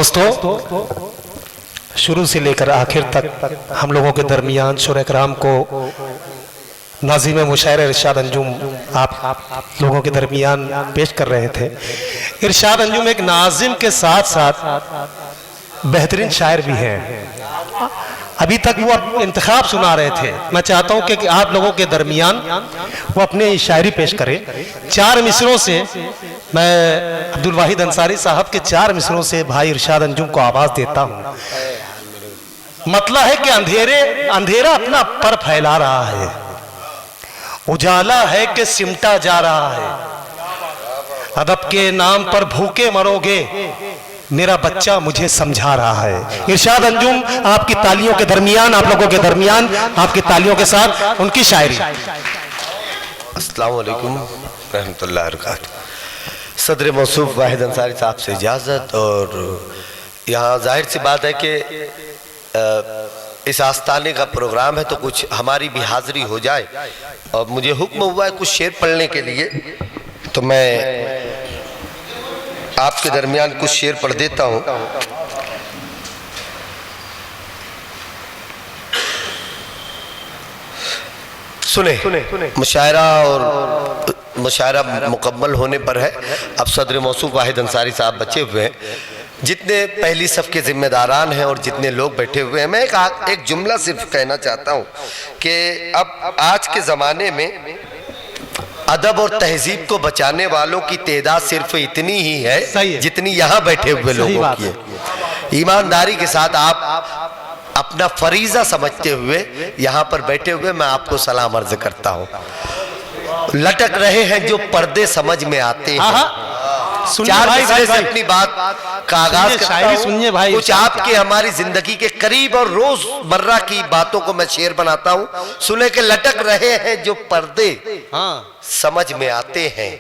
दोस्तों, शुरू से लेकर आखिर तक हम लोगों के दरमियान शुरा कराम को नाज़िम मुशायर इरशाद अंजुम आप लोगों के दरमियान पेश कर रहे थे। इरशाद अंजुम एक नाज़िम के साथ साथ बेहतरीन शायर भी हैं। अभी तक वो इंतखाब सुना रहे थे। मैं चाहता हूं कि आप लोगों के दरमियान वो अपने शायरी पेश करें। 4 मिसरों से मैं अब्दुल वाहिद अंसारी साहब के 4 मिसरों से भाई इरशाद अंजुम को आवाज देता हूं। मतलब है कि अंधेरा अपना पर फैला रहा है, उजाला है कि सिमटा जा रहा है। अदब के नाम पर भूखे मरोगे, मेरा बच्चा मुझे समझा रहा है। इरशाद अंजुम आपकी तालियों के दरमियान, आप लोगों के दरमियान आपकी तालियों के साथ उनकी शायरी। अस्सलाम वालेकुम रहमतुल्लाहि व बरकातहू। सदर मौसूफ वाहिद अंसारी साहब से इजाज़त। और यहाँ जाहिर सी बात है कि इस आस्ताने का प्रोग्राम है तो कुछ हमारी भी हाजिरी हो जाए, और मुझे हुक्म हुआ है कुछ शेर पढ़ने के लिए, तो मैं आपके दरमियान कुछ शेर पढ़ देता हूँ। सुने मुशायरा, और मुशायरा मुकम्मल होने पर है। अब सदर मौसूफ वाहिद अंसारी साहब बचे हुए हैं। जितने पहली सफ के जिम्मेदारान हैं और जितने लोग बैठे हुए हैं, मैं एक जुमला सिर्फ कहना चाहता हूँ कि अब आज के ज़माने में अदब और तहजीब को बचाने वालों की तादाद सिर्फ इतनी ही है जितनी यहाँ बैठे हुए लोगों की है। ईमानदारी के साथ आप अपना फरीजा समझते हुए यहाँ पर बैठे हुए मैं आपको सलाम अर्ज करता हूँ। लटक रहे हैं जो पर्दे समझ में आते हैं। 4 मिसरे से अपनी बात का आगाज करता हूं। कुछ आपके हमारी जिंदगी के करीब और रोजमर्रा की बातों को मैं शेर बनाता हूँ। सुने के लटक रहे हैं जो पर्दे समझ में आते हैं,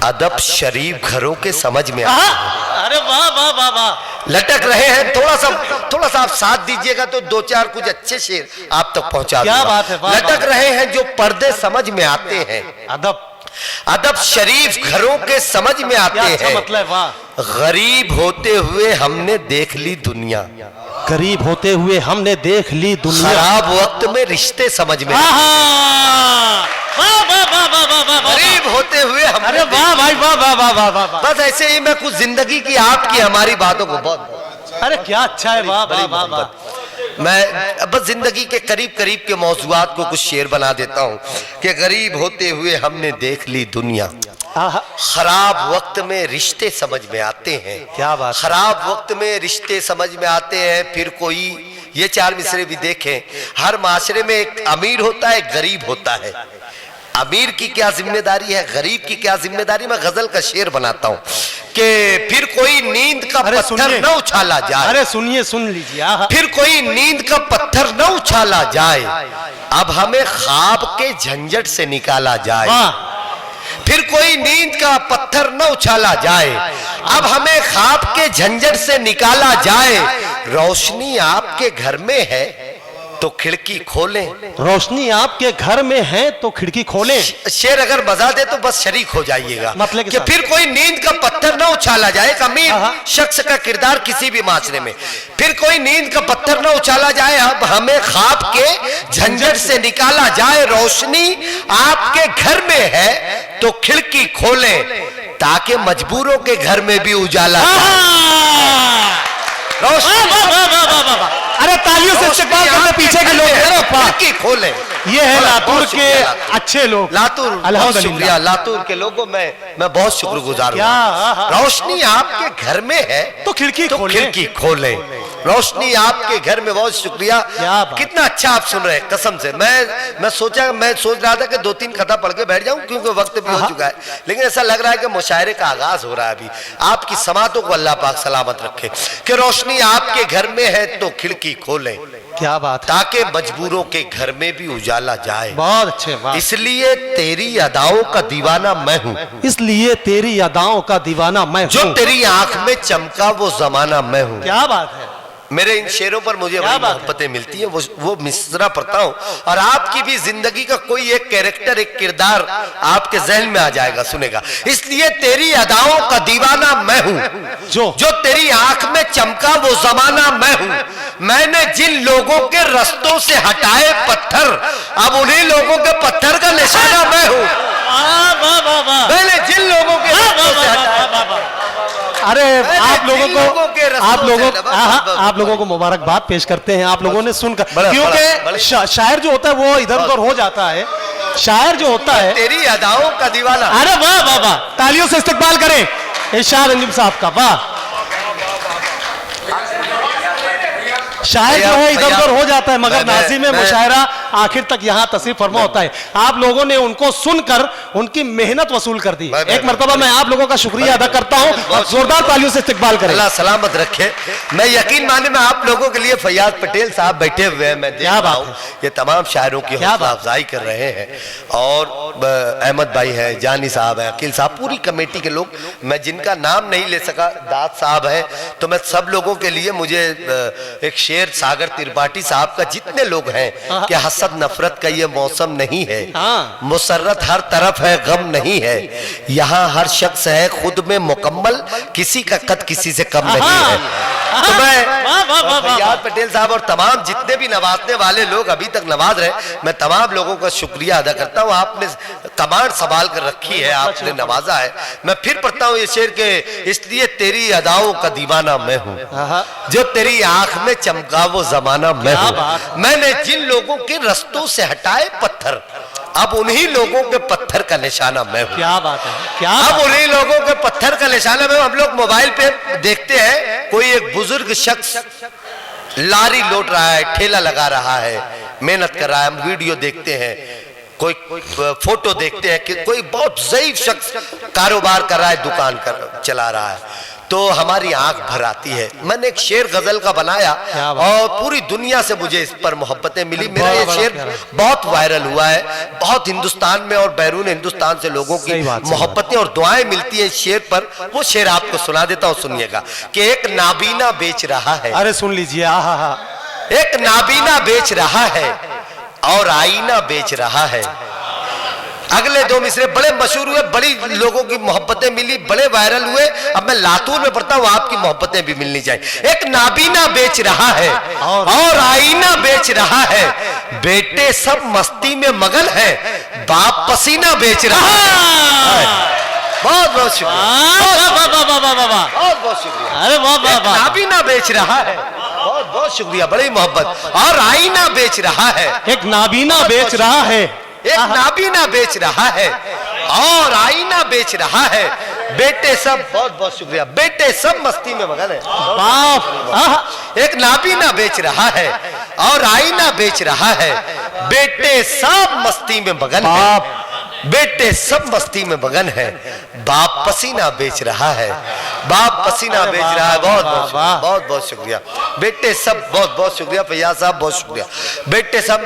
अदब शरीफ घरों के समझ में आते हैं। अरे वाह वाह वाह वाह। लटक रहे हैं, थोड़ा सा आप साथ दीजिएगा तो 2-4 कुछ अच्छे शेर आप तक पहुंचा दूंगा। क्या बात है। लटक रहे हैं जो पर्दे समझ में आते हैं, अदब शरीफ घरों के समझ में आते हैं। मतलब वाह। गरीब होते हुए हमने देख ली दुनिया, गरीब होते हुए हमने देख ली दुनिया, खराब वक्त में रिश्ते समझ में। गरीब होते हुए हमने, अरे वाह भाई वाह वाह वाह वाह वाह। बस ऐसे ही मैं कुछ जिंदगी की आपकी हमारी बातों को बहुत, अरे क्या अच्छा है। वाह वाह वाह वाह। मैं बस जिंदगी के करीब करीब के मौजूआत को कुछ शेर बना देता हूँ कि गरीब होते हुए हमने देख ली दुनिया, खराब वक्त में रिश्ते समझ में आते हैं। क्या बात। खराब वक्त में रिश्ते समझ में आते हैं। फिर कोई, ये 4 मिसरे भी देखें, हर माशरे में एक अमीर होता है, गरीब होता है। अमीर की क्या जिम्मेदारी है, गरीब की क्या जिम्मेदारी। मैं गजल का शेर बनाता हूँ कि फिर कोई नींद का पत्थर न उछाला जाए। अरे सुनिए, सुन लीजिए। फिर कोई नींद का पत्थर न उछाला जाए, अब हमें ख्वाब के झंझट से निकाला जाए। फिर कोई नींद का पत्थर न उछाला जाए, अब हमें ख्वाब के झंझट से निकाला जाए। रोशनी आपके घर में है तो खिड़की खोलें, रोशनी आपके घर में है तो खिड़की खोलें। शेर अगर बजा दे तो बस शरीक हो जाइएगा। मतलब कि फिर कोई नींद का पत्थर न उछाला जाए। एक अमीर शख्स का किरदार किसी भी माशरे में, फिर कोई नींद का पत्थर न उछाला जाए, अब हमें ख्वाब के झंझट से निकाला जाए। रोशनी आपके घर में है तो खिड़की खोलें, ताकि मजबूरों के घर में भी उजाला। अरे तालियों से इस्तेमाल करने पीछे के लोग खिड़की खोलें। ये है लातूर के अच्छे लोग। लातूर, बहुत शुक्रिया लातूर के लोगों, मैं बहुत शुक्रगुजार हूं। रोशनी आपके घर में है तो खिड़की खोलें। रोशनी आपके घर में, बहुत शुक्रिया। कितना अच्छा आप सुन रहे हैं, कसम से। मैं सोच रहा था कि 2-3 कथा पढ़ के बैठ जाऊं क्योंकि वक्त भी हो चुका है, लेकिन ऐसा लग रहा है कि मुशायरे का आगाज हो रहा है अभी। आपकी समातों को अल्लाह पाक सलामत रखे कि रोशनी आपके घर में है तो खिड़की खोलें। क्या बात। ताकि मजबूरों के घर में भी उजाला जाए। बहुत अच्छे। इसलिए तेरी अदाओं का दीवाना मैं हूँ, इसलिए तेरी अदाओं का दीवाना मैं हूँ। जो तेरी आंख में चमका वो जमाना मैं हूँ। क्या बात है। मेरे इन शेरों पर मुझे बड़ी मोहब्बतें मिलती हैं, वो मिसरा पढ़ता हूँ और आपकी भी जिंदगी का कोई एक कैरेक्टर, एक किरदार आपके जहन में आ जाएगा, सुनेगा। इसलिए तेरी अदाओं का दीवाना मैं हूँ, जो तेरी आंख में चमका वो जमाना मैं हूँ। मैंने जिन लोगों के रस्तों से हटाए पत्थर, अब उन्हीं लोगों के पत्थर का निशाना मैं हूँ। मैंने जिन लोगों के रस्तों से हटाए, अरे आप लोगों को मुबारकबाद पेश करते हैं। आप लोगों ने सुनकर, क्योंकि शायर जो होता है वो इधर उधर हो जाता है, शायर जो होता है तेरी अदाओं का दीवाना। अरे वाह वाह वाह, तालियों से इस्तकबाल करें इरशाद अंजुम साहब का। वाह, शायर जो है इधर उधर हो जाता है, मगर नाज़िम मुशायरा आखिर तक यहाँ तशरीफ फरमा होता है। आप लोगों ने उनको सुनकर उनकी मेहनत वसूल कर दी। एक मर्तबा मैं आप लोगों का शुक्रिया अदा करता हूँ और जोरदार तालियों से इस्तकबाल करें। अल्लाह सलामत रखे। मैं यकीन माने में आप लोगों के लिए फैयाज पटेल साहब बैठे हुए हैं, मैं देख रहा हूँ ये तमाम शायरों की हौसला अफजाई कर रहे हैं, और अहमद भाई है, जानी साहब है, अकील साहब, पूरी कमेटी के लोग, मैं जिनका नाम नहीं ले सका, दाद साहब है, तो मैं सब लोगों के लिए, मुझे एक शेर सागर त्रिपाठी साहब का, जितने लोग हैं कि हसद नफरत का ये मौसम नहीं है, मुसर्रत हर तरफ है गम नहीं है, यहाँ हर शख्स है खुद में मुकम्मल, किसी का कद किसी से कम नहीं है। तो मैं फैयाज पटेल साहब और तमाम जितने भी नवाजने वाले लोग अभी तक नवाज रहे, मैं तमाम लोगों का शुक्रिया अदा करता हूँ। आपने कमांड संभाल कर रखी है, आपने नवाजा है। मैं फिर पढ़ता हूँ ये शेर के, इसलिए तेरी अदाओं का दीवाना मैं हूँ, जो तेरी आंख में चमका वो जमाना मैं हूँ। मैंने जिन लोगों के रस्तों से हटाए पत्थर, अब उन्हीं लोगों के पत्थर का निशाना मैं हूँ। क्या बात है, क्या अब उन्हीं लोगों के पत्थर का निशाना मैं हूँ। हम लोग मोबाइल पे देखते हैं, कोई एक बुजुर्ग शख्स लारी लोट रहा है, ठेला लगा रहा है, मेहनत कर रहा है, हम वीडियो देखते हैं, कोई फोटो देखते हैं कि कोई बहुत ज़ईफ शख्स कारोबार कर रहा है, दुकान चला रहा है, तो हमारी आंख भर आती है। मैंने एक शेर गजल का बनाया और पूरी दुनिया से मुझे इस पर मोहब्बतें मिली। मेरा ये शेर बहुत वायरल हुआ है, बहुत हिंदुस्तान में और बैरून हिंदुस्तान से लोगों की मोहब्बतें और दुआएं मिलती है इस शेर पर। वो शेर आपको सुना देता हूँ, सुनिएगा। कि एक नाबीना बेच रहा है, अरे सुन लीजिए, एक नाबीना बेच रहा है और आईना बेच रहा है। अगले दो मिसरे बड़े मशहूर हुए, बड़ी लोगों की मोहब्बतें मिली, बड़े वायरल हुए। अब मैं लातूर में पढ़ता हूँ, आपकी मोहब्बतें भी मिलनी चाहिए। एक नाबीना बेच रहा है और आईना बेच रहा है, बेटे सब मस्ती में मगन है, बाप पसीना बेच रहा है। बहुत बहुत शुक्रिया, बहुत बहुत शुक्रिया। अरे वाह, नाबीना बेच रहा है, बहुत बहुत शुक्रिया, बड़ी मोहब्बत। और आईना बेच रहा है, एक नाबीना बेच रहा है, एक नाबीना बेच रहा है और आईना बेच रहा है, बेटे सब, बहुत बहुत शुक्रिया, बेटे सब मस्ती में मगन है। एक नाबीना बेच रहा है और आईना बेच रहा है, बेटे सब मस्ती में मगन है, बेटे सब मस्ती में मगन है, बाप पसीना बेच रहा है, बाप पसीना बेच रहा है। बहुत बहुत बहुत शुक्रिया बेटे सब, बहुत बहुत शुक्रिया फैयाज साहब, बहुत शुक्रिया बेटे सब।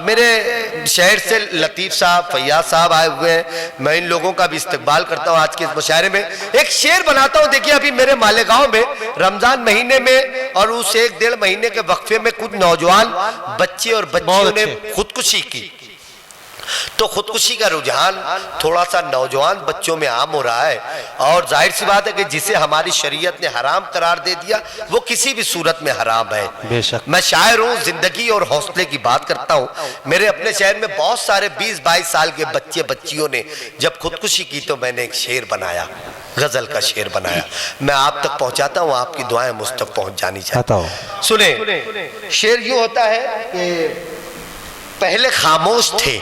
मेरे शहर से लतीफ साहब, फैयाज साहब आए हुए हैं, मैं इन लोगों का भी इस्तकबाल करता हूँ आज के इस मुशायरे में। एक शेर बनाता हूँ, देखिए अभी मेरे मालेगांव में रमजान महीने में और उस 1-1.5 महीने के वक्फे में कुछ नौजवान बच्चे और बच्चियों ने खुदकुशी की, तो खुदकुशी का रुझान थोड़ा सा नौजवान बच्चों में आम हो रहा है, और जाहिर सी बात है कि जिसे हमारी शरीयत ने हराम करार दे दिया वो किसी भी सूरत में हराम है। बेशक। मैं शायर हूँ, जिंदगी और हौसले की बात करता हूँ। मेरे अपने शहर में बहुत सारे 20-22 साल के बच्चे बच्चियों ने जब खुदकुशी की तो मैंने एक शेर बनाया, गजल का शेर बनाया, मैं आप तक पहुंचाता हूँ, आपकी दुआएं मुझ तक पहुंच जानी चाहिए। सुने, शेर यूं होता है कि पहले खामोश थे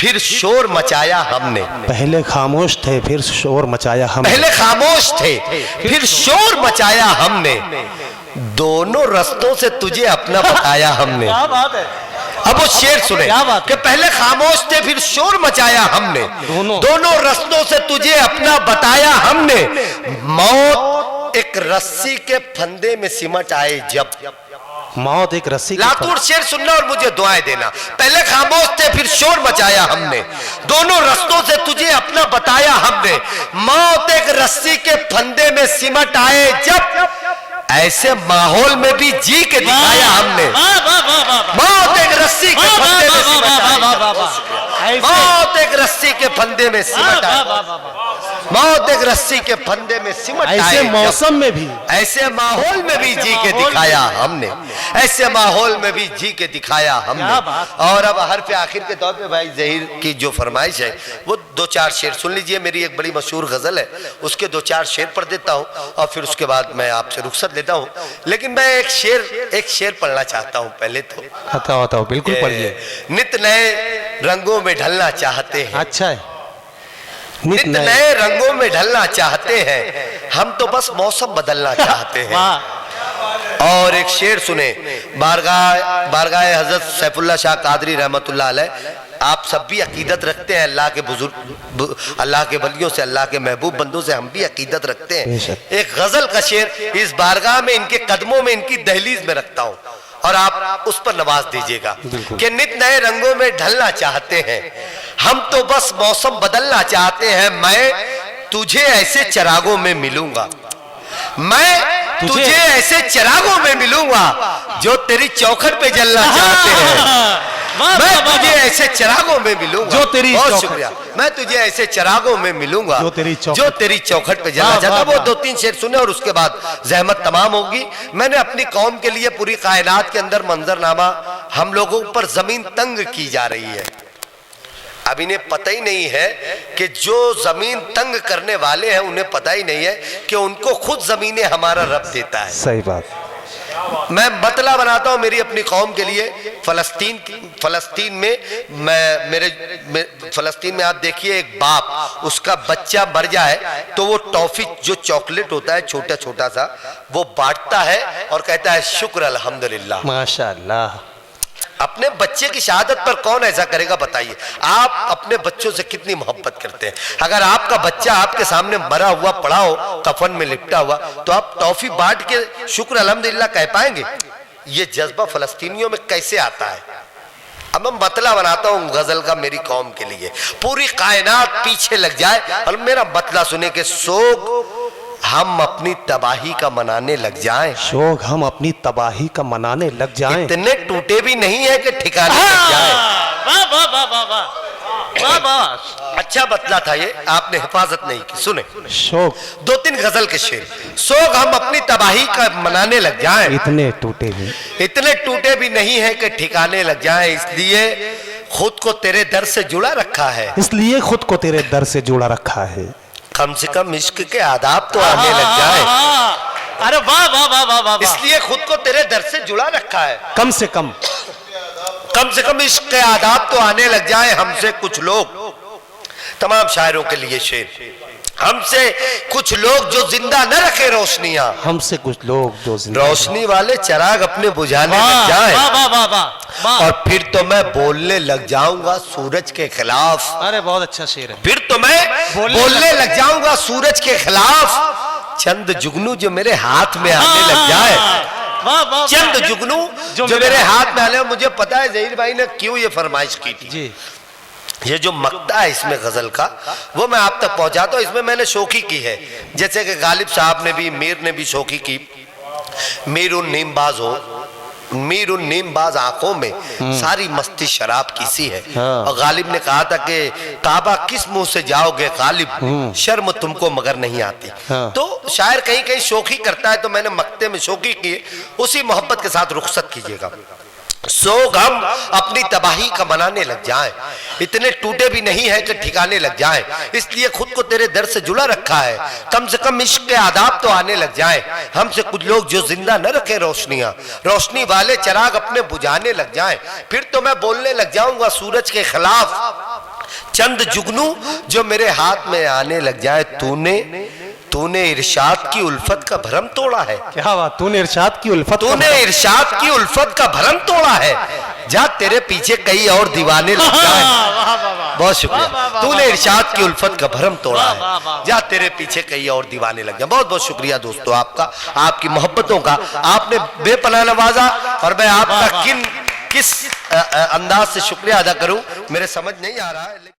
फिर शोर मचाया हमने, पहले खामोश थे फिर शोर मचाया हमने, पहले खामोश थे फिर शोर मचाया हमने, दोनों रस्तों से तुझे अपना बताया हमने। क्या बात है। अब वो शेर सुने कि पहले खामोश थे फिर शोर मचाया हमने, दोनों रस्तों से तुझे अपना बताया हमने, मौत एक रस्सी के फंदे में सिमट आए जब, मौत एक रस्सी। लातूर शेर सुनना और मुझे दुआएं देना। पहले खामोश थे फिर शोर मचाया हमने, दोनों रस्तों से तुझे अपना बताया हमने, मौत एक रस्सी के फंदे में सिमट आए जब, ऐसे माहौल में भी जी के दिखाया हमने। मौत एक रस्सी के फंदे में सिमटा, मौत एक रस्सी के फंदे में सिमटा, मौत एक रस्सी के फंदे में सिमट, ऐसे मौसम में भी, ऐसे माहौल में भी जी के दिखाया हमने, ऐसे माहौल में भी जी के दिखाया हमने। और अब हर पे आखिर के तौर पे भाई ज़हीर की जो फरमाइश है वो 2-4 शेर सुन लीजिए। मेरी एक बड़ी मशहूर गजल है, उसके 2-4 शेर पढ़ देता हूँ और फिर उसके बाद मैं आपसे रुखसत लेता हूँ। लेकिन मैं एक शेर पढ़ना चाहता हूँ पहले तो। बताओ बिल्कुल पढ़िए। नित नए रंगों में ढलना चाहते हैं, अच्छा है, नित नए रंगों में ढलना चाहते हैं, हम तो बस मौसम बदलना चाहते हैं। और एक शेर सुने, बारगाह हजरत सैफुल्लाह शाह कादरी रहमतुल्लाह अलैह। आप सब भी अकीदत रखते हैं अल्लाह के बुजुर्ग, अल्लाह के वलियों से, अल्लाह के महबूब बंदों से हम भी अकीदत रखते हैं। एक गजल का शेर इस बारगाह में, इनके कदमों में, इनकी दहलीज में रखता हूं और आप उस पर नवाज दीजिएगा कि नित नए रंगों में ढलना चाहते हैं, हम तो बस मौसम बदलना चाहते हैं। मैं तुझे ऐसे चिरागों में मिलूंगा, मैं तुझे ऐसे चिरागों में मिलूंगा जो तेरी चौखट पे जलना चाहते हैं। मैं तुझे ऐसे चिरागों में मिलूंगा जो तेरी, बहुत शुक्रिया, मैं तुझे ऐसे चिरागों में मिलूंगा जो तेरी चौखट पे जलना चाहता। वो 2-3 शेर सुने और उसके बाद जहमत तमाम होगी। मैंने अपनी कौम के लिए पूरी कायनात के अंदर मंजरनामा, हम लोगों पर जमीन तंग की जा रही है। अब इन्हें पता ही नहीं है कि जो जमीन तंग करने वाले हैं उन्हें पता ही नहीं है कि उनको खुद जमीनें हमारा रब देता है। सही बात। मैं मतला बनाता हूं मेरी अपनी कौम के लिए। फलस्तीन में आप देखिए, एक बाप उसका बच्चा मर जाए तो वो टॉफी जो चॉकलेट होता है छोटा छोटा सा, वो बांटता है और कहता है शुक्र अल्हम्दुलिल्लाह, माशाअल्लाह। अपने बच्चे की शहादत पर कौन ऐसा करेगा बताइए? आप अपने बच्चों से कितनी मोहब्बत करते हैं। अगर आपका बच्चा आपके सामने मरा हुआ पड़ा हो, कफन में लिपटा हुआ, तो आप टॉफी बांट के शुक्र अल्हम्दुलिल्लाह कह पाएंगे? ये जज्बा फलस्तीनियों में कैसे आता है? अब मैं मतला बनाता हूँ गजल का मेरी कौम के लिए, पूरी कायनात पीछे लग जाए और मेरा मतला सुने के सोग हम अपनी तबाही का मनाने लग जाएं, शोक हम अपनी तबाही का मनाने लग जाएं, इतने टूटे भी नहीं है कि ठिकाने लग जाएं। वाह वाह वाह वाह वाह वाह, अच्छा बतला था ये, आपने हिफाजत नहीं की। सुने शोक 2-3 गजल के शेर। सोग हम अपनी तबाही का मनाने लग जाएं, इतने टूटे भी नहीं है कि ठिकाने लग जाएं, इसलिए खुद को तेरे दर से जुड़ा रखा है, इसलिए खुद को तेरे दर से जुड़ा रखा है। कम से कम इश्क के आदाब तो आने लग जाए। अरे वाह वाह वाह वाह वाह, इसलिए खुद को तेरे दर से जुड़ा रखा है, कम से कम इश्क के आदाब तो आने लग जाए। हमसे कुछ लोग, तमाम शायरों के लिए शेर, हमसे कुछ लोग जो जिंदा न रखे रोशनियां, हमसे कुछ लोग जो रोशनी वाले चिराग अपने बुझाने लग जाए, और फिर तो मैं बोलने लग जाऊंगा सूरज के खिलाफ। अरे बहुत अच्छा शेर है। फिर तो मैं बोलने लग जाऊंगा सूरज के खिलाफ, चंद जुगनू जो मेरे हाथ में आने लग जाए, चंद जुगनू जो मेरे हाथ में आने। मुझे पता है ज़हीर भाई ने क्यों ये फरमाइश की थी जी। ये जो मक्ता है इसमें गजल का, वो मैं आप तक पहुंचाता हूं। इसमें मैंने शोखी की है, जैसे कि गालिब साहब ने भी, मीर ने भी शोखी की। मीर उन नीमबाज आंखों में सारी मस्ती शराब की सी है। और गालिब ने कहा था कि काबा किस मुंह से जाओगे गालिब, शर्म तुमको मगर नहीं आती। तो शायर कहीं कहीं शोखी करता है, तो मैंने मक्ते में शोखी की, उसी मोहब्बत के साथ रुखसत कीजिएगा। सोग हम अपनी तबाही का मनाने लग जाएं, इतने टूटे भी नहीं है कि ठिकाने लग जाएं, इसलिए खुद को तेरे दर से जुड़ा रखा है, कम से कम इश्क के आदाब तो आने लग जाएं। हमसे कुछ लोग जो जिंदा न रखे रोशनियां, रोशनी वाले चिराग अपने बुझाने लग जाएं, फिर तो मैं बोलने लग जाऊंगा सूरज के खिलाफ, चंद जुगनू जो मेरे हाथ में आने लग जाए। तूने इरशाद की उल्फत का भरम तोड़ा है। क्या बात, तूने इरशाद की उल्फत का भरम तोड़ा है, जा तेरे पीछे कई और दीवाने लग जाए। बहुत शुक्रिया। तूने इरशाद की उल्फत का भरम तोड़ा है, जा तेरे पीछे कई और दीवाने लग जाए। बहुत बहुत शुक्रिया दोस्तों आपका, आपकी मोहब्बतों का। आपने बेपनाह नवाजा और मैं आपका किस अंदाज से शुक्रिया अदा करूं मेरे समझ नहीं आ रहा है।